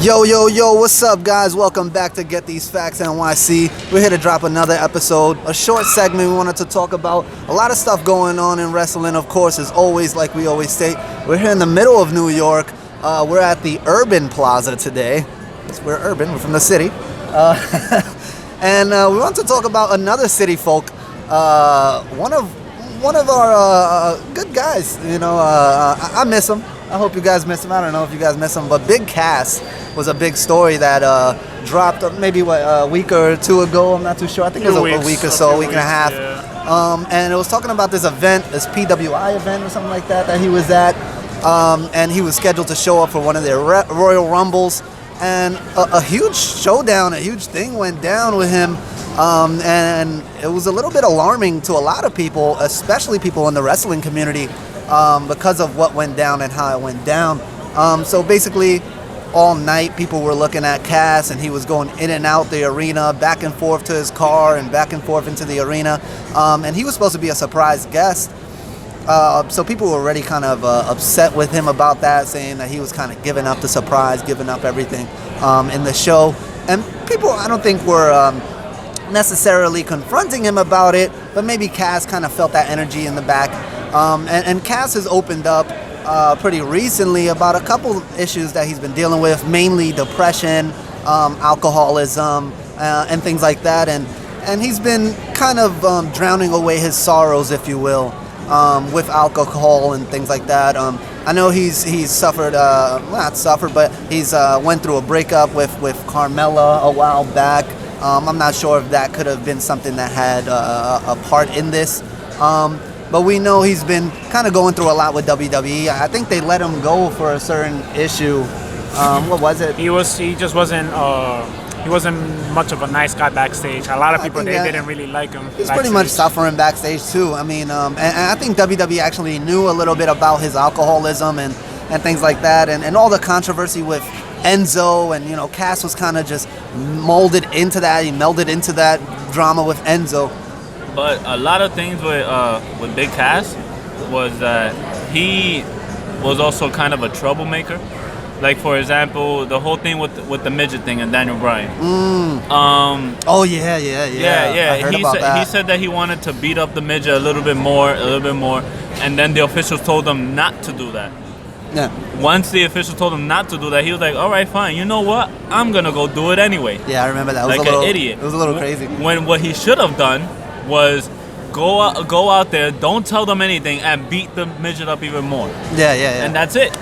Yo, what's up, guys? Welcome back to Get These Facts NYC. We're here to drop another episode, a short segment we wanted to talk about. A lot of stuff going on in wrestling, of course, as always, like we always say. We're here in the middle of New York. We're at the Urban Plaza today. We're urban, we're from the city. And we want to talk about another city folk. One of our good guys. I miss him. I hope you guys miss him. I don't know if you guys miss him, but Big Cass was a big story that dropped maybe a week or two ago. I'm not too sure. I think it was a week or so, a week and a half. Yeah. And it was talking about this event, this PWI event or something like that he was at. And he was scheduled to show up for one of their Royal Rumbles. And a huge showdown, a huge thing went down with him. And it was a little bit alarming to a lot of people, especially people in the wrestling community, because of what went down and how it went down. So basically, all night people were looking at Cass, and he was going in and out the arena, back and forth to his car and back and forth into the arena. And he was supposed to be a surprise guest. So people were already kind of upset with him about that, saying that he was kind of giving up the surprise, giving up everything in the show. And people, I don't think, were necessarily confronting him about it, but maybe Cass kind of felt that energy in the back. And Cass has opened up pretty recently about a couple issues that he's been dealing with, mainly depression, alcoholism, and things like that. And he's been kind of drowning away his sorrows, if you will, with alcohol and things like that. I know he's suffered, not suffered, but he's went through a breakup with Carmella a while back. I'm not sure if that could have been something that had a part in this. But we know he's been kind of going through a lot with WWE. I think they let him go for a certain issue. What was it? He just wasn't. He wasn't much of a nice guy backstage. A lot of people didn't really like him. He's pretty much suffering backstage too. I mean, and I think WWE actually knew a little bit about his alcoholism and things like that, and all the controversy with Enzo, and Cass was kind of just molded into that. He melded into that drama with Enzo. But a lot of things with Big Cass was that he was also kind of a troublemaker. Like, for example, the whole thing with the midget thing and Daniel Bryan. Oh yeah. I heard about that. He said that he wanted to beat up the midget a little bit more, and then the officials told him not to do that. Yeah. Once the officials told him not to do that, he was like, all right, fine. You know what? I'm going to go do it anyway. Yeah, I remember that. It was like an idiot. It was a little crazy. When what he should have done was go out there, don't tell them anything, and beat the midget up even more. Yeah. And that's it.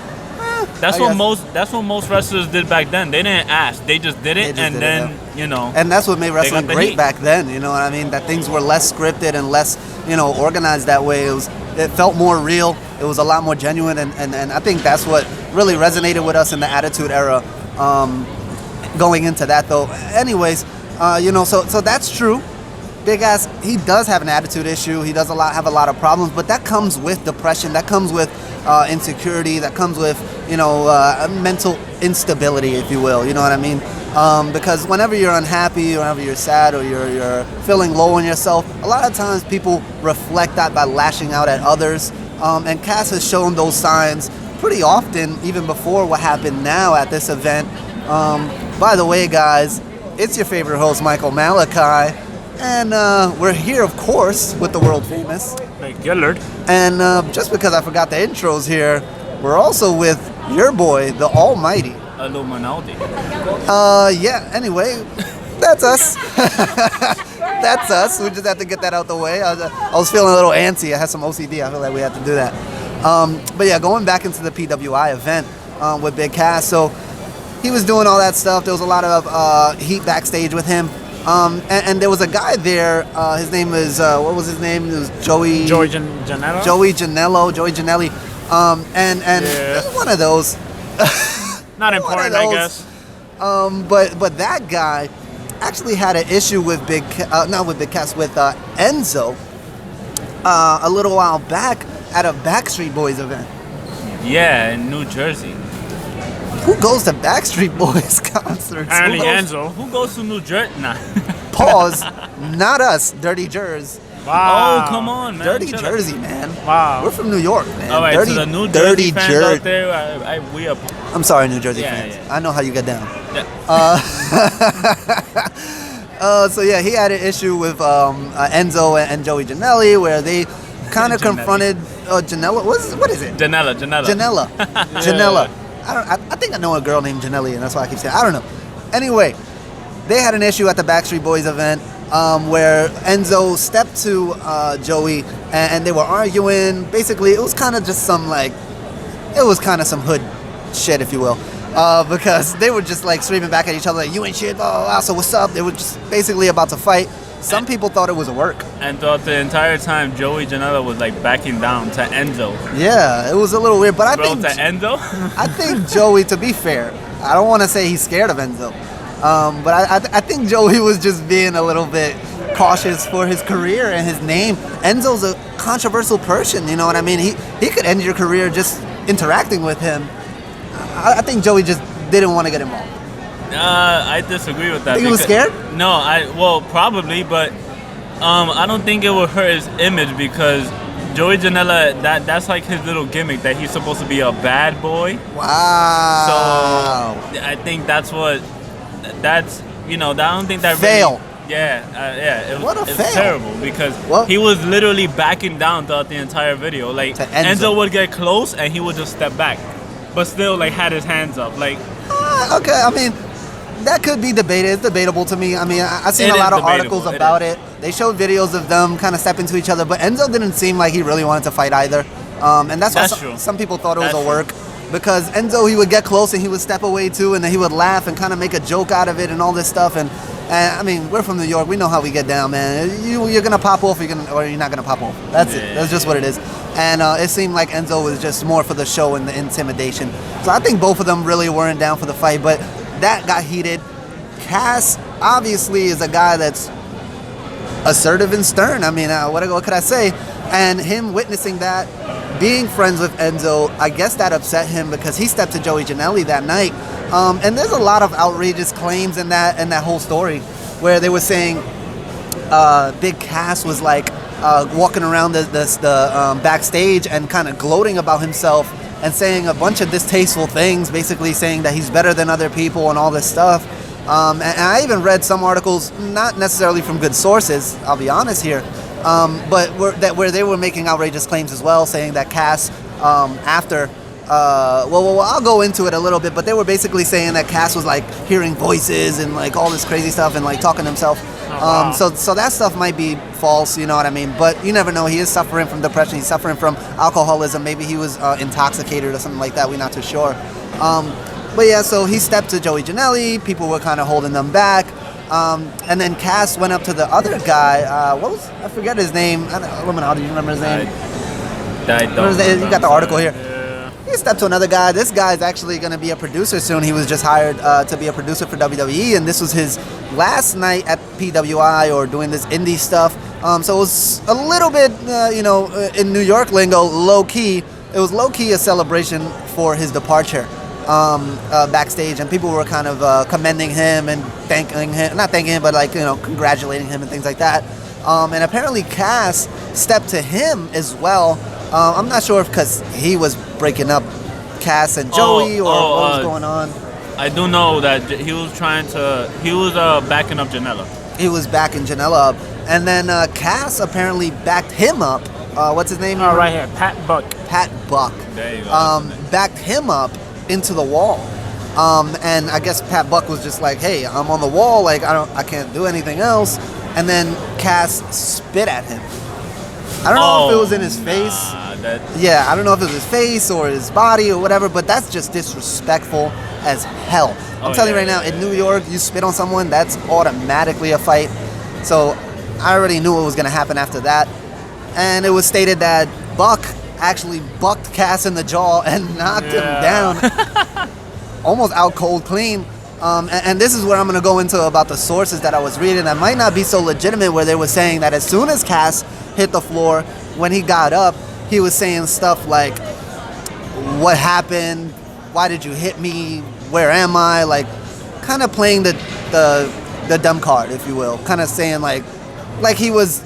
That's what most wrestlers did back then. They didn't ask. They just did it, and then. And that's what made wrestling great back then. You know what I mean? That things were less scripted and less, organized that way. It felt more real. It was a lot more genuine, and I think that's what really resonated with us in the Attitude Era. Going into that though, anyways, so that's true. Big Ass, he does have an attitude issue. He does have a lot of problems, but that comes with depression. That comes with insecurity. That comes with mental instability, if you will. You know what I mean? Because whenever you're unhappy, or whenever you're sad, or you're feeling low on yourself, a lot of times people reflect that by lashing out at others. And Cass has shown those signs pretty often, even before what happened now at this event. By the way, guys, it's your favorite host, Michael Malachi. And we're here, of course, with the world famous Like Gillard. And just because I forgot the intros here, we're also with your boy, the Almighty Illuminati. Yeah, anyway, that's us. That's us. We just have to get that out the way. I was feeling a little antsy. I had some OCD. I feel like we had to do that. But yeah, going back into the PWI event with Big Cass. So he was doing all that stuff. There was a lot of heat backstage with him. And there was a guy there. His name is what was his name? It was Joey Janela. Joey Janelli. And one of those. Not important, I guess. But that guy actually had an issue with not with Big Cass, with Enzo a little while back at a Backstreet Boys event. Yeah, in New Jersey. Who goes to Backstreet Boys concerts? Apparently Enzo. Who goes to New Jersey? Nah. Pause. Not us, Dirty Jers. Wow. Oh, come on, man. Jersey, man. Wow. We're from New York, man. All right, Dirty, so the New Dirty Jersey fans out there, we I'm sorry, New Jersey Yeah, fans. yeah. I know how you get down. Yeah. So yeah, he had an issue with Enzo and Joey Janela where they kind of Janela. confronted Janela. What is it? Janela. Janela. I think I know a girl named Janelle, and that's why I keep saying I don't know. Anyway, they had an issue at the Backstreet Boys event where Enzo stepped to Joey and they were arguing. Basically, it was kind of just some some hood shit, if you will. Because they were just like screaming back at each other like, you ain't shit, blah, blah, blah, so what's up? They were just basically about to fight. Some people thought it was a work. And throughout the entire time, Joey Janela was like backing down to Enzo. Yeah, it was a little weird, but I Bro, think to Enzo? I think Joey, to be fair, I don't want to say he's scared of Enzo, but I think Joey was just being a little bit cautious for his career and his name. Enzo's a controversial person, you know what I mean? He could end your career just interacting with him. I think Joey just didn't want to get involved. I disagree with that. Think he was scared? No, probably, but I don't think it would hurt his image because Joey Janela, that's like his little gimmick that he's supposed to be a bad boy. Wow. So I think I don't think that Fail. really, yeah. What a it's fail. terrible because he was literally backing down throughout the entire video. Like To Enzo. Enzo would get close and he would just step back, but still like had his hands up. Like Okay, I mean, that could be debated. It's debatable to me. I mean, I've seen It a is lot of debatable. articles It about is. it. They showed videos of them kind of stepping to each other, but Enzo didn't seem like he really wanted to fight either. And that's why That's true. some people thought it was That's a work. Because Enzo, he would get close and he would step away too, and then he would laugh and kind of make a joke out of it and all this stuff. And I mean, we're from New York. We know how we get down, man. You're going to pop off or you're not going to pop off. That's it. That's just what it is. And it seemed like Enzo was just more for the show and the intimidation. So I think both of them really weren't down for the fight, but that got heated. Cass obviously is a guy that's assertive and stern. I mean, what could I say? And him witnessing that, being friends with Enzo, I guess that upset him because he stepped to Joey Janela that night. And there's a lot of outrageous claims in that whole story where they were saying Big Cass was like walking around the backstage and kind of gloating about himself and saying a bunch of distasteful things, basically saying that he's better than other people and all this stuff. And I even read some articles, not necessarily from good sources, I'll be honest here, but where they were making outrageous claims as well, saying that Cass, after, I'll go into it a little bit, but they were basically saying that Cass was like hearing voices and like all this crazy stuff and like talking to himself. wow. So that stuff might be false, you know what I mean? But you never know. He is suffering from depression. He's suffering from alcoholism. Maybe he was intoxicated or something like that. We're not too sure. But yeah, so he stepped to Joey Janela. People were kind of holding them back. And then Cass went up to the other guy. I forget his name. Do you remember his name? You got the article here. He stepped to another guy. This guy's actually going to be a producer soon. He was just hired to be a producer for WWE, and this was his last night at PWI or doing this indie stuff. So it was a little bit, in New York lingo, low-key. It was low-key a celebration for his departure backstage, and people were kind of commending him and not thanking him, but congratulating him and things like that. And apparently Cass stepped to him as well. I'm not sure if because he was breaking up Cass and Joey or what was going on. I do know that he was backing up Janela. He was backing Janela up. And then Cass apparently backed him up. What's his name? Right here, Pat Buck. Pat Buck. There you go. Backed him up into the wall. And I guess Pat Buck was just like, hey, I'm on the wall. Like, I can't do anything else. And then Cass spit at him. I don't know if it was in his face. Yeah, I don't know if it was his face or his body or whatever, but that's just disrespectful as hell. I'm telling you right now, in New York, you spit on someone, that's automatically a fight. So I already knew what was going to happen after that. And it was stated that Buck actually bucked Cass in the jaw and knocked him down. Almost out cold clean. And this is where I'm going to go into about the sources that I was reading that might not be so legitimate, where they were saying that as soon as Cass hit the floor, when he got up, he was saying stuff like, what happened? Why did you hit me? Where am I? Like, kind of playing the dumb card, if you will. Kind of saying like he was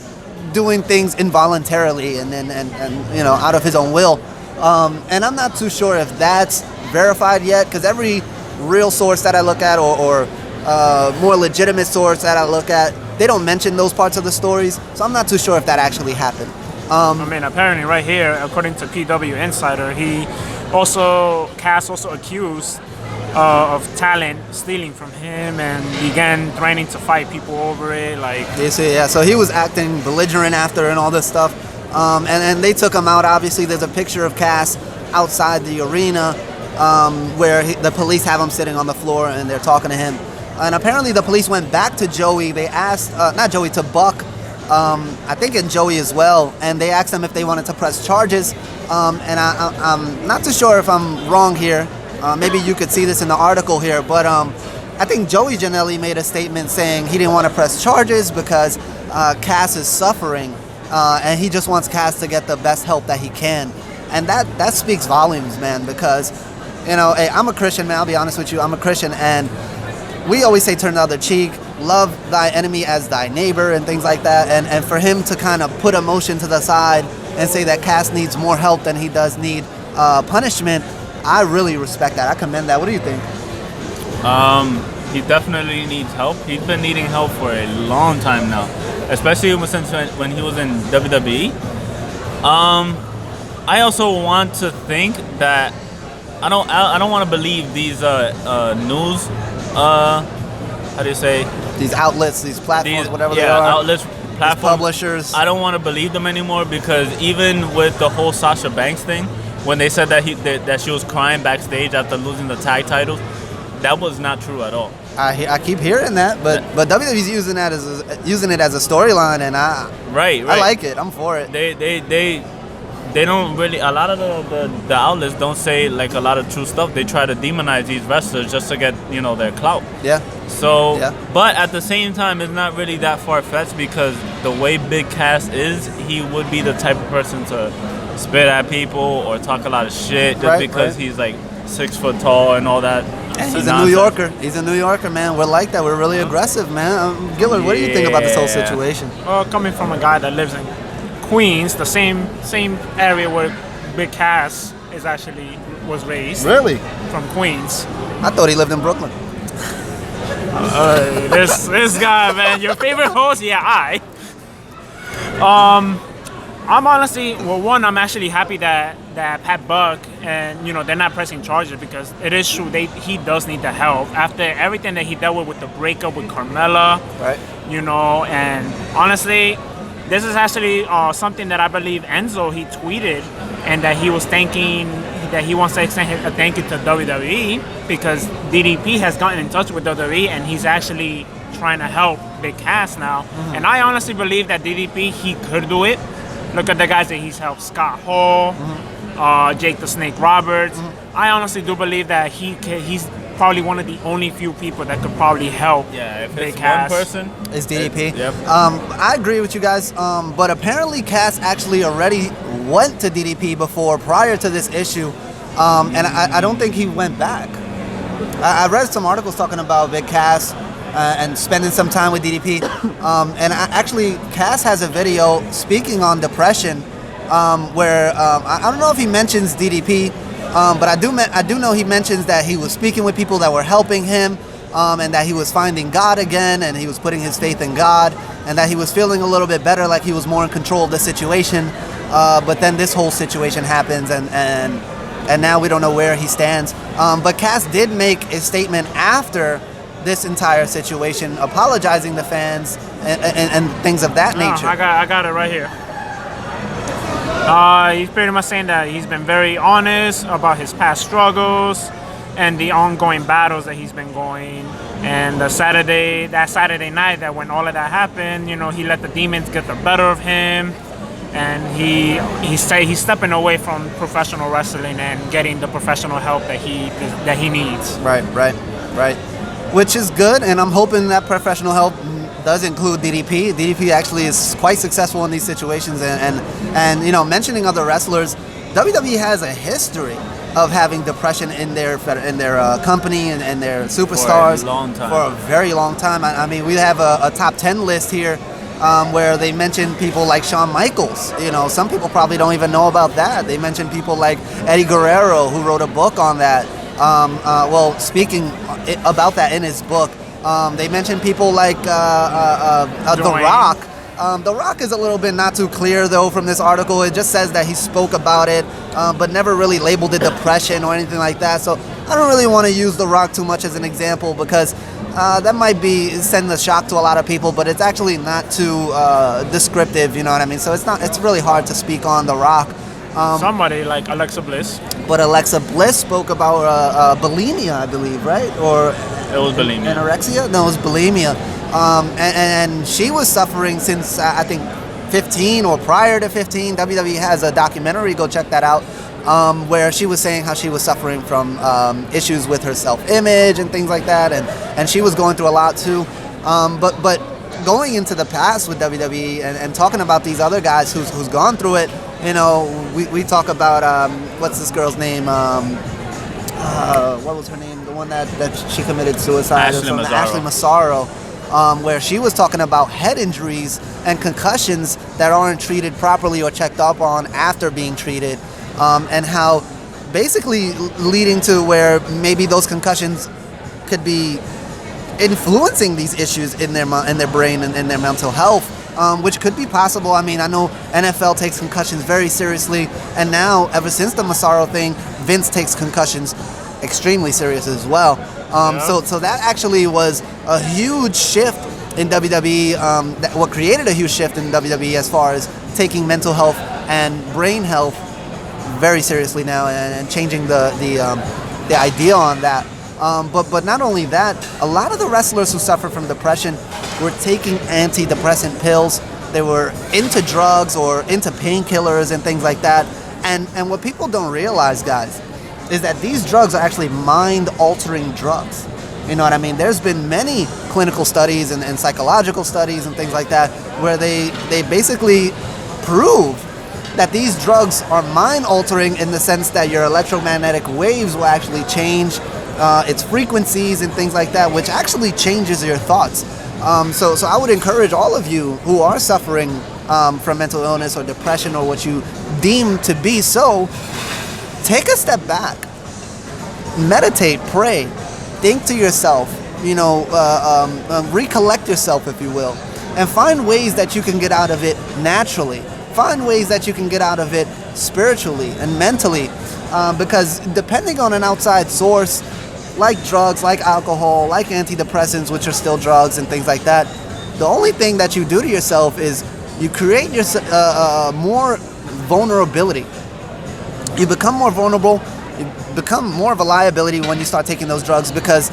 doing things involuntarily and out of his own will. And I'm not too sure if that's verified yet, because every real source that I look at, or more legitimate source that I look at, they don't mention those parts of the stories. So I'm not too sure if that actually happened. I mean, apparently right here, according to PW Insider, Cass also accused of talent stealing from him and began threatening to fight people over it. Like, yeah, so he was acting belligerent after and all this stuff. And they took him out. Obviously, there's a picture of Cass outside the arena where the police have him sitting on the floor and they're talking to him. And apparently the police went back to Joey. They asked, to Buck, I think in Joey as well, and they asked them if they wanted to press charges. And I'm not too sure if I'm wrong here. Maybe you could see this in the article here, but I think Joey Janelli made a statement saying he didn't want to press charges because Cass is suffering, and he just wants Cass to get the best help that he can. And that speaks volumes, man, because, hey, I'm a Christian, man. I'll be honest with you. I'm a Christian, and we always say turn the other cheek, love thy enemy as thy neighbor, and things like that. And for him to kind of put emotion to the side and say that Cass needs more help than he does need punishment, I really respect that. I commend that. What do you think? He definitely needs help. He's been needing help for a long time now, especially since when he was in WWE. I also want to think that I don't want to believe these news. How do you say? These outlets, these platforms, whatever they are. Yeah, outlets, platforms, publishers. I don't want to believe them anymore because even with the whole Sasha Banks thing, when they said that she was crying backstage after losing the tag titles, that was not true at all. I keep hearing that, but WWE's using it as a storyline, and I like it. I'm for it. They don't really. A lot of the outlets don't say like a lot of true stuff. They try to demonize these wrestlers just to get their clout. Yeah. So, yeah. But at the same time, it's not really that far-fetched because the way Big Cass is, he would be the type of person to spit at people or talk a lot of shit just because he's like 6 foot tall and all that. And he's a New Yorker. He's a New Yorker, man. We're like that. We're really aggressive, man. Gillard, what do you think about this whole situation? Well, coming from a guy that lives in Queens, the same area where Big Cass was raised. Really? From Queens. I thought he lived in Brooklyn. This guy, man, your favorite host? Yeah, I'm honestly, I'm actually happy that Pat Buck and they're not pressing charges because it is true he does need the help after everything that he dealt with the breakup with Carmella, right? And honestly, this is actually something that I believe Enzo he tweeted, and that he was thanking that he wants to extend a thank you to WWE because DDP has gotten in touch with WWE and he's actually trying to help Big Cass now. Mm-hmm. And I honestly believe that DDP he could do it. Look at the guys that he's helped: Scott Hall, Jake the Snake Roberts. Mm-hmm. I honestly do believe that he's probably one of the only few people that could probably help. Yeah, if Big it's Cass. one person, it's DDP. Yep. I agree with you guys, but apparently Cass actually already went to DDP before, prior to this issue, and I don't think he went back. I read some articles talking about Big Cass and spending some time with DDP, and actually Cass has a video speaking on depression, where I don't know if he mentions DDP, but I do know he mentions that he was speaking with people that were helping him, and that he was finding God again, and he was putting his faith in God, and that he was feeling a little bit better, like he was more in control of the situation. But then this whole situation happens, and now we don't know where he stands. But Cass did make a statement after this entire situation, apologizing to fans and things of that nature. I got it right here. He's pretty much saying that he's been very honest about his past struggles and the ongoing battles that he's been going. And that Saturday night that when all of that happened, he let the demons get the better of him. And he's stepping away from professional wrestling and getting the professional help that he needs. Right. Which is good, and I'm hoping that professional help does include DDP. DDP actually is quite successful in these situations, and mentioning other wrestlers, WWE has a history of having depression in their company and their superstars for a very long time. I mean, we have a top 10 list here. Where they mention people like Shawn Michaels. Some people probably don't even know about that. They mention people like Eddie Guerrero, who wrote a book on that. Well, speaking about that in his book, they mentioned people like The Dwayne. Rock. The Rock is a little bit not too clear though from this article. It just says that he spoke about it, but never really labeled it depression or anything like that. So I don't really want to use The Rock too much as an example because that might be send a shock to a lot of people, but it's actually not too descriptive. You know what I mean? So it's really hard to speak on The Rock. Somebody like Alexa Bliss. But Alexa Bliss spoke about bulimia, I believe, right? Or It was bulimia. anorexia? No, it was bulimia. And she was suffering since I think 15 or prior to 15. WWE has a documentary, go check that out, where she was saying how she was suffering from issues with her self-image and things like that, and she was going through a lot too. But going into the past with WWE and talking about these other guys who's gone through it, you know, we talk about what's this girl's name? What was her name? The one that she committed suicide. Ashley or something. Massaro. Ashley Massaro. Where she was talking about head injuries and concussions that aren't treated properly or checked up on after being treated, and how basically leading to where maybe those concussions could be influencing these issues in their brain and in their mental health, which could be possible. I mean, I know NFL takes concussions very seriously, and now ever since the Massaro thing, Vince takes concussions extremely serious as well. So that actually was a huge shift in WWE. What created a huge shift in WWE as far as taking mental health and brain health very seriously now and changing the idea on that. But not only that, a lot of the wrestlers who suffer from depression were taking antidepressant pills. They were into drugs or into painkillers and things like that. And what people don't realize, guys, is that these drugs are actually mind-altering drugs. You know what I mean? There's been many clinical studies and psychological studies and things like that where they basically prove that these drugs are mind-altering in the sense that your electromagnetic waves will actually change its frequencies and things like that, which actually changes your thoughts. So I would encourage all of you who are suffering from mental illness or depression or what you deem to be so, take a step back, meditate, pray, think to yourself, you know, recollect yourself, if you will, and find ways that you can get out of it naturally. Find ways that you can get out of it spiritually and mentally, because depending on an outside source, like drugs, like alcohol, like antidepressants, which are still drugs and things like that, the only thing that you do to yourself is you create more vulnerability. You become more vulnerable, you become more of a liability when you start taking those drugs, because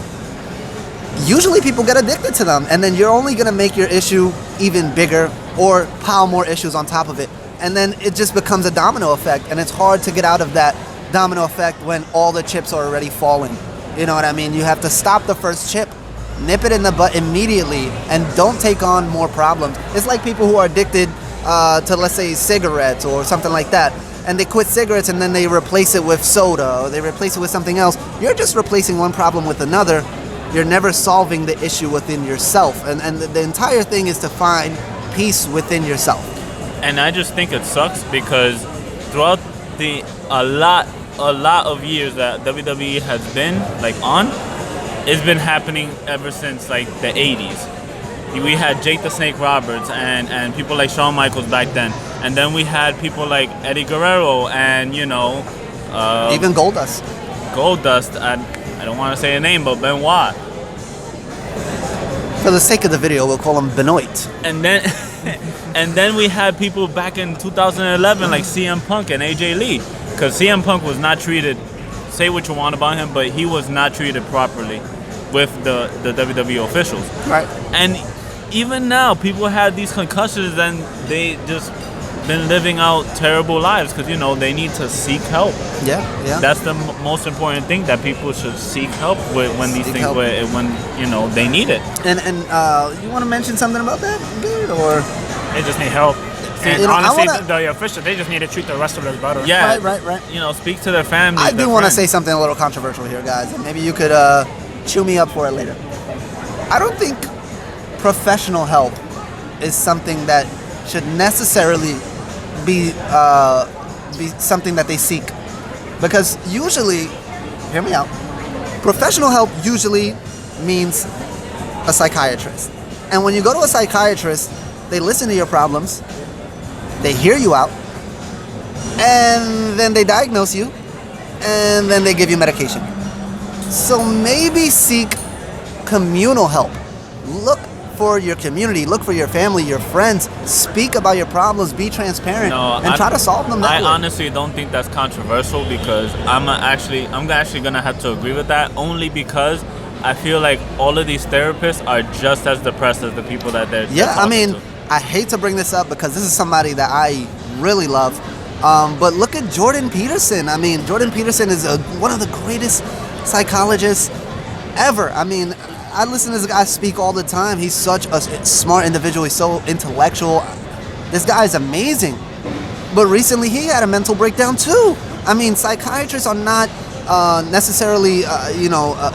usually people get addicted to them, and then you're only going to make your issue even bigger or pile more issues on top of it. And then it just becomes a domino effect, and it's hard to get out of that domino effect when all the chips are already falling. You know what I mean? You have to stop the first chip, nip it in the butt immediately, and don't take on more problems. It's like people who are addicted to, let's say, cigarettes or something like that, and they quit cigarettes and then they replace it with soda or they replace it with something else. You're just replacing one problem with another. You're never solving the issue within yourself, and the entire thing is to find peace within yourself. And I just think it sucks because throughout a lot of years that WWE has been like on, it's been happening ever since like the 80s. We had Jake the Snake Roberts and people like Shawn Michaels back then, and then we had people like Eddie Guerrero and Even Goldust. I don't want to say a name, but Benoit. For the sake of the video, we'll call him Benoit. And then and then we had people back in 2011 like CM Punk and AJ Lee, because CM Punk was not treated, say what you want about him, but he was not treated properly with the WWE officials. Right. And even now, people have these concussions and they just been living out terrible lives because, they need to seek help. Yeah. That's the most important thing, that people should seek help when these things, when they need it. And you want to mention something about that, dude, or? They just need help. And You know, honestly, I wanna- the official, they just need to treat the wrestlers better. Yeah. Right. Speak to their families. I their do want to friends. say something a little controversial here, guys, and maybe you could chew me up for it later. I don't think professional help is something that should necessarily be something that they seek, because usually, hear me out, Professional help usually means a psychiatrist. And when you go to a psychiatrist, they listen to your problems, they hear you out, and then they diagnose you, and then they give you medication. So maybe seek communal help. Look for your community, look for your family, your friends, speak about your problems, be transparent, try to solve them that way. I honestly don't think that's controversial, because I'm actually gonna have to agree with that, only because I feel like all of these therapists are just as depressed as the people that they're talking to. I hate to bring this up because this is somebody that I really love, but look at Jordan Peterson. I mean, Jordan Peterson is one of the greatest psychologists ever. I mean, I listen to this guy speak all the time. He's such a smart individual. He's so intellectual. This guy is amazing. But recently he had a mental breakdown too. I mean, psychiatrists are not necessarily,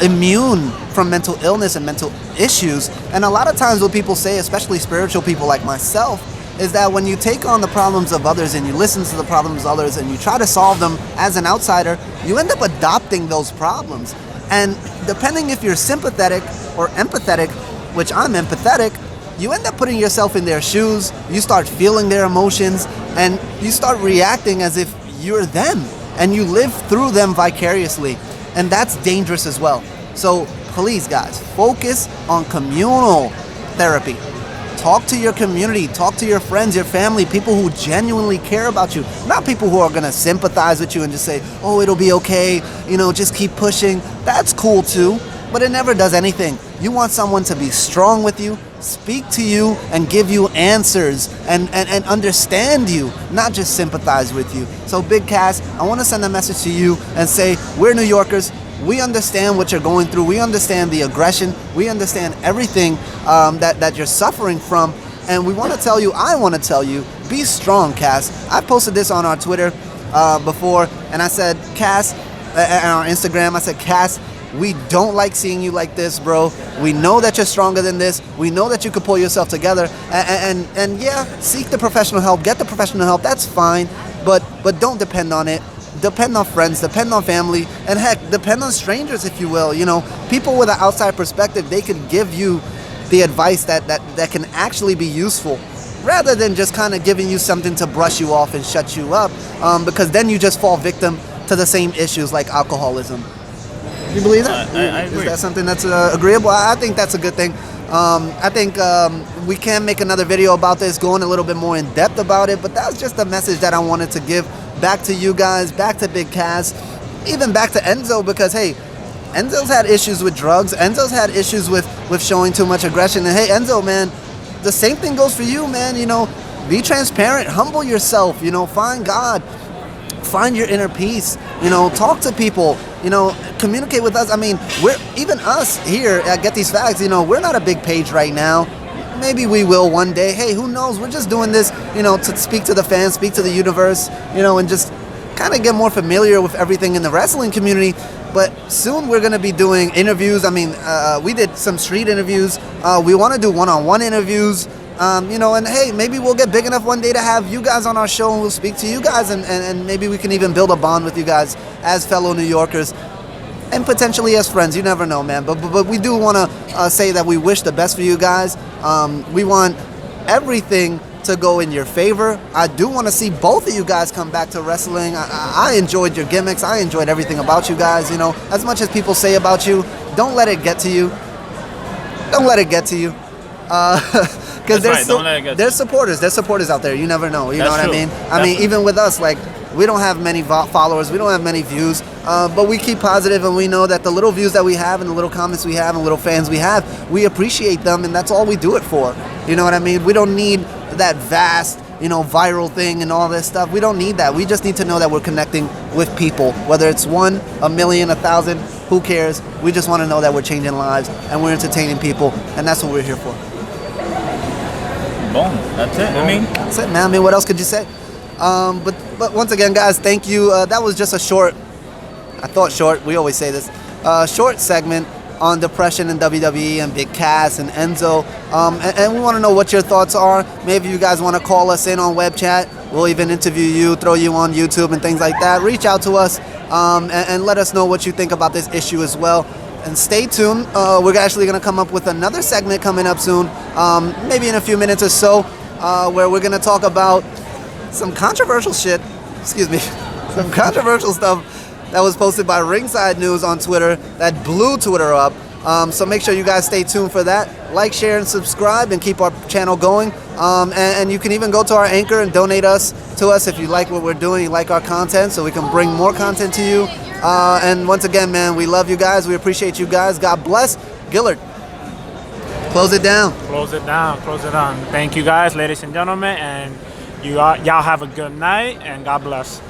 immune from mental illness and mental issues. And a lot of times what people say, especially spiritual people like myself, is that when you take on the problems of others and you listen to the problems of others and you try to solve them as an outsider, you end up adopting those problems. And depending if you're sympathetic or empathetic, which I'm empathetic, you end up putting yourself in their shoes, you start feeling their emotions, and you start reacting as if you're them, and you live through them vicariously. And that's dangerous as well. So please, guys, focus on communal therapy. Talk to your community, talk to your friends, your family, people who genuinely care about you. Not people who are gonna sympathize with you and just say, oh, it'll be okay, just keep pushing. That's cool too, but it never does anything. You want someone to be strong with you, speak to you, and give you answers, and understand you, not just sympathize with you. So Big Cass, I wanna send a message to you and say, we're New Yorkers. We understand what you're going through. We understand the aggression. We understand everything that you're suffering from. And I want to tell you, be strong, Cass. I posted this on our Twitter before, and I said, Cass, and our Instagram, I said, Cass, we don't like seeing you like this, bro. We know that you're stronger than this. We know that you could pull yourself together. And yeah, seek the professional help. Get the professional help. That's fine. But don't depend on it. Depend on friends, depend on family, and heck, depend on strangers, if you will. People with an outside perspective, they can give you the advice that can actually be useful, rather than just kind of giving you something to brush you off and shut you up, because then you just fall victim to the same issues like alcoholism. You believe that? I agree. Is that something that's agreeable? I think that's a good thing. I think we can make another video about this, going a little bit more in depth about it, but that's just a message that I wanted to give back to you guys, back to Big Cass, even back to Enzo, because hey, Enzo's had issues with drugs. Enzo's had issues with showing too much aggression. And hey, Enzo, man, the same thing goes for you, man. Be transparent, humble yourself, find God, find your inner peace, talk to people, communicate with us. I mean, even us here at Get These Facts, we're not a big page right now. Maybe we will one day. Hey, who knows? We're just doing this, to speak to the fans, speak to the universe, and just kind of get more familiar with everything in the wrestling community. But soon we're going to be doing interviews. I mean, we did some street interviews. We want to do one-on-one interviews, and hey, maybe we'll get big enough one day to have you guys on our show, and we'll speak to you guys, and maybe we can even build a bond with you guys as fellow New Yorkers. And potentially as friends, you never know, man. But we do want to say that we wish the best for you guys. We want everything to go in your favor. I do want to see both of you guys come back to wrestling. I enjoyed your gimmicks. I enjoyed everything about you guys. As much as people say about you, don't let it get to you. Don't let it get to you. Because there's supporters. There's supporters out there. You never know. You know what I mean? I mean, even with us, like, we don't have many followers. We don't have many views. But we keep positive, and we know that the little views that we have and the little comments we have and little fans we have, we appreciate them, and that's all we do it for. You know what I mean? We don't need that vast, viral thing and all this stuff. We don't need that. We just need to know that we're connecting with people. Whether it's 1, 1,000,000, 1,000, who cares? We just want to know that we're changing lives and we're entertaining people, and that's what we're here for. Boom. That's it. That's it, man. I mean, what else could you say? But once again, guys, thank you. That was just a short, we always say this, short segment on depression in WWE and Big Cass and Enzo. And we want to know what your thoughts are. Maybe you guys want to call us in on web chat. We'll even interview you, throw you on YouTube and things like that. Reach out to us and let us know what you think about this issue as well. And stay tuned. We're actually going to come up with another segment coming up soon, maybe in a few minutes or so, where we're going to talk about some controversial shit. Excuse me. Some controversial stuff that was posted by Ringside News on Twitter that blew Twitter up. So make sure you guys stay tuned for that. Like, share, and subscribe, and keep our channel going. And you can even go to our Anchor and donate to us if you like what we're doing, you like our content, so we can bring more content to you. And once again, man, we love you guys. We appreciate you guys. God bless. Gillard, close it down. Close it down. Close it down. Thank you guys, ladies and gentlemen, and y'all have a good night, and God bless.